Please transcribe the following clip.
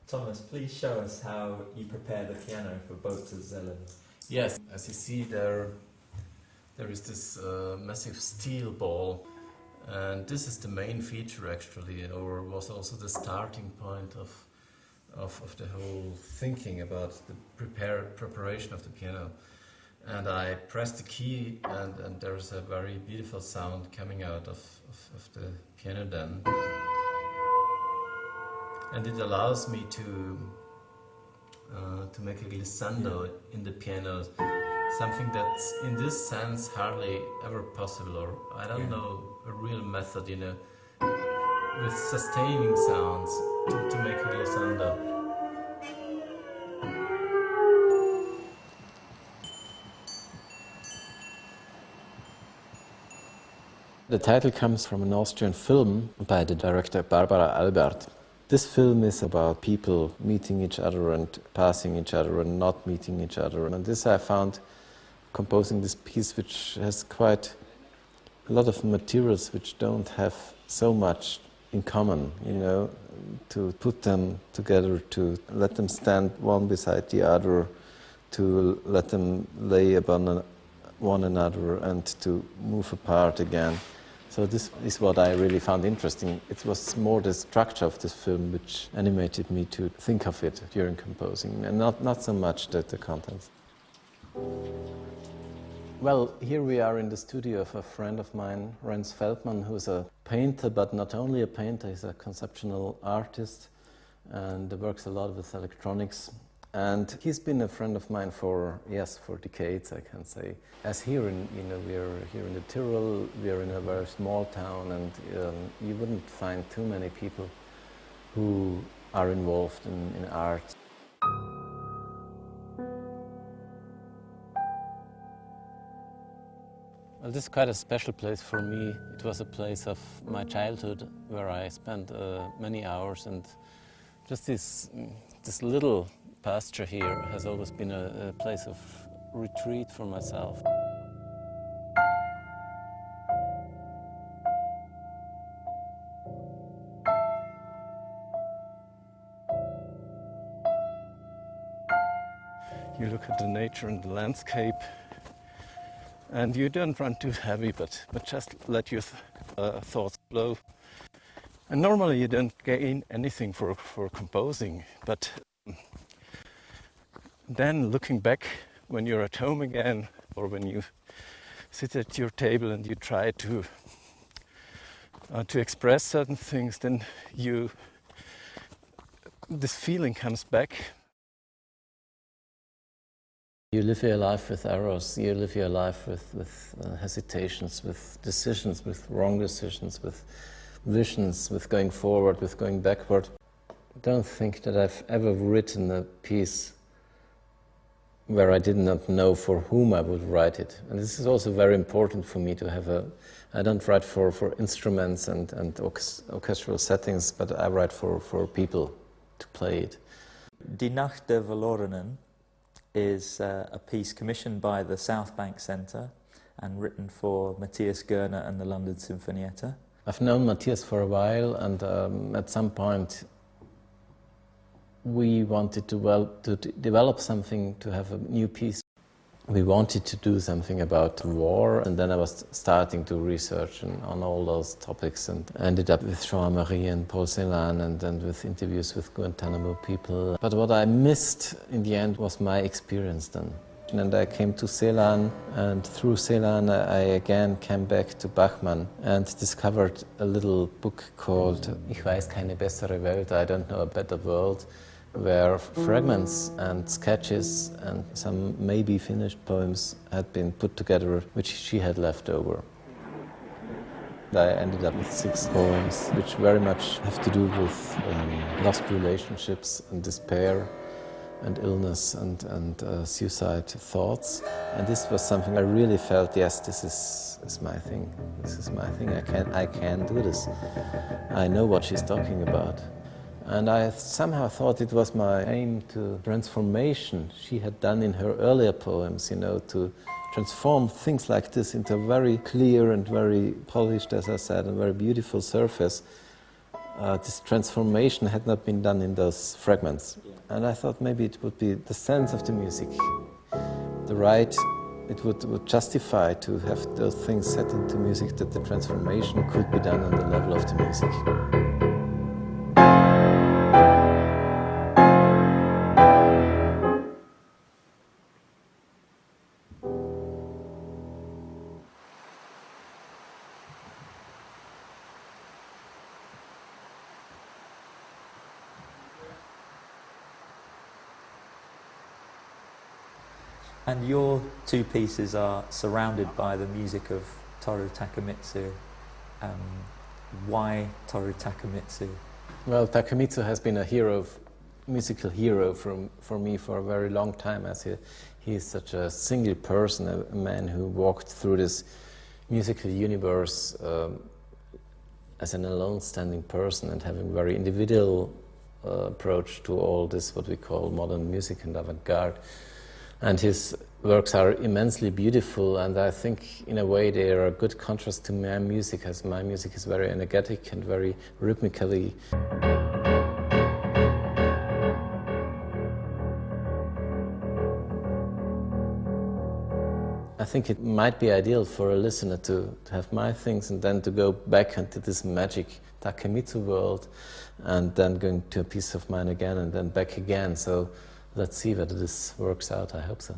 Thomas, please show us how you prepare the piano for Botezellen. Yes, as you see there is this massive steel ball, and this is the main feature actually, or was also the starting point of the whole thinking about the preparation of the piano. And I press the key and there's a very beautiful sound coming out of the piano then. And it allows me to make a glissando in the piano, something that's in this sense hardly ever possible, or I don't know a real method, you know, with sustaining sounds to make a glissando. The title comes from an Austrian film by the director Barbara Albert. This film is about people meeting each other and passing each other and not meeting each other. And this I found composing this piece, which has quite a lot of materials which don't have so much in common, you know, to put them together, to let them stand one beside the other, to let them lay upon one another and to move apart again. So this is what I really found interesting. It was more the structure of this film which animated me to think of it during composing, and not so much the contents. Well, here we are in the studio of a friend of mine, Renz Feldman, who's a painter, but not only a painter, he's a conceptual artist and works a lot with electronics. And he's been a friend of mine for decades, I can say. As here, we're here in the Tyrol, we're in a very small town, and you wouldn't find too many people who are involved in art. Well, this is quite a special place for me. It was a place of my childhood where I spent many hours, and just this little pasture here has always been a place of retreat for myself. You look at the nature and the landscape, and you don't run too heavy, but just let your thoughts flow. And normally you don't gain anything for composing, but then looking back when you're at home again, or when you sit at your table and you try to express certain things, then this feeling comes back. You live your life with errors, you live your life with hesitations, with decisions, with wrong decisions, with visions, with going forward, with going backward. I don't think that I've ever written a piece where I did not know for whom I would write it. And this is also very important for me to have I don't write for instruments and orchestral settings, but I write for people to play it. Die Nacht der Verlorenen is a piece commissioned by the South Bank Centre and written for Matthias Görner and the London Sinfonietta. I've known Matthias for a while, and at some point we wanted to develop something, to have a new piece. We wanted to do something about war, and then I was starting to research on all those topics, and ended up with Jean-Marie and Paul Celan, and then with interviews with Guantanamo people. But what I missed in the end was my experience then. And I came to Celan, and through Celan I again came back to Bachmann and discovered a little book called Ich weiß keine bessere Welt, I don't know a better world, where fragments and sketches and some maybe finished poems had been put together, which she had left over. I ended up with 6 poems, which very much have to do with lost relationships and despair, and illness and suicide thoughts. And this was something I really felt, yes, this is my thing. This is my thing. I can do this. I know what she's talking about. And I somehow thought it was my aim to transformation she had done in her earlier poems, you know, to transform things like this into a very clear and very polished, as I said, and very beautiful surface. This transformation had not been done in those fragments. And I thought maybe it would be the sense of the music, the right, it would justify to have those things set into music, that the transformation could be done on the level of the music. And your two pieces are surrounded by the music of Toru Takemitsu. Why Toru Takemitsu? Well, Takemitsu has been a hero, musical hero for me for a very long time, as he is such a single person, a man who walked through this musical universe as an alone-standing person and having a very individual approach to all this, what we call modern music and avant-garde. And his works are immensely beautiful, and I think in a way they are a good contrast to my music, as my music is very energetic and very rhythmically. I think it might be ideal for a listener to have my things and then to go back into this magic Takemitsu world and then going to a piece of mine again and then back again. So let's see whether this works out. I hope so.